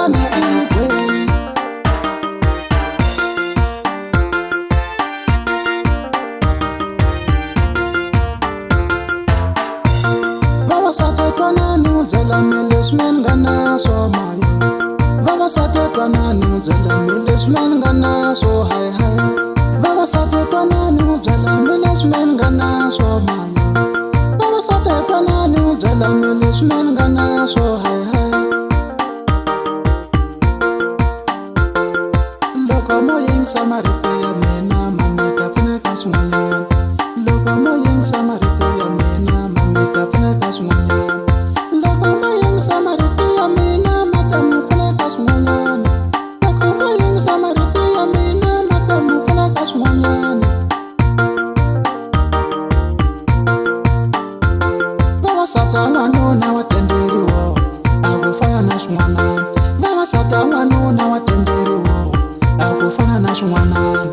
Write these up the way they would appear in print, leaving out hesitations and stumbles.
na igwe vavasati twanani byela milismen gana so mayo vavasati twanani byela milismen gana so hai hai vavasati twanani byela milismen gana so mayo vavasati twanani byela milismen gana so hai hai loko moyeng samarite ya mina mamita pfuneka swin'wanyana loko moyeng samarite ya mina mamita pfuneka swin'wanyana loko moyeng samarite ya mina matamu pfuneka swin'wanyana loko moyeng samarite ya mina matamu pfuneka swin'wanyana vavasati n'wanuna wa tenderiwa a ku fana na swin'wanana vavasati n'wanuna wa tenderiwa a ku fana na swin'wanana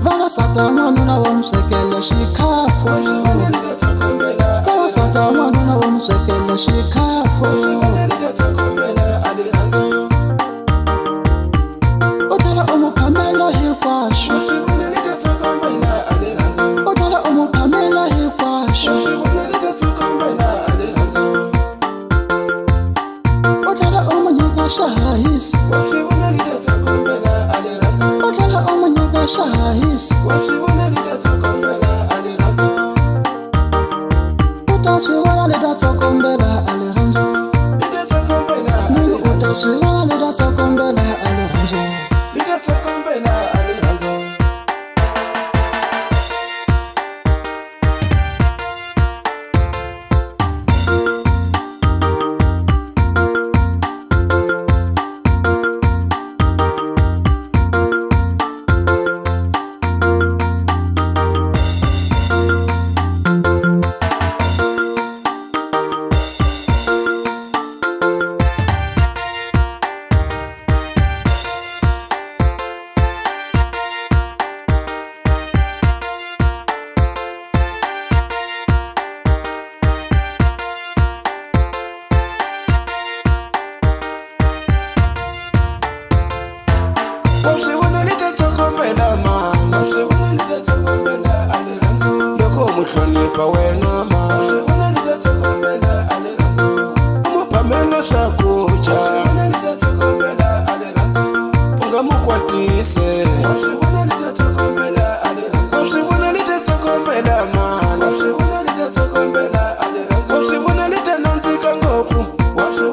vavasati n'wanuna wa n'wi swekela xikhafu vavasati n'wanuna wa n'wi swekela xikhafu u tlhela u n'wi phamela hinkwaswo u tlhela u n'wi phamela hinkwaswo u tlhela u n'wi nyika xahahisi u tlhela u n'wi nyika xahahisi u ta swi vona leta tsokombela a le rhandzu u ta swi vona leta tsokombela a le rhandzu loko muhlonipa wena ma umuphamela swakudya u nga mu kwatise wa swi vona leta tsokombela mana wa swi vona leta nandzika ngopfu wa swi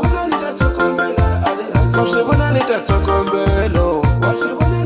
vona leta tsokombelo wa swi vona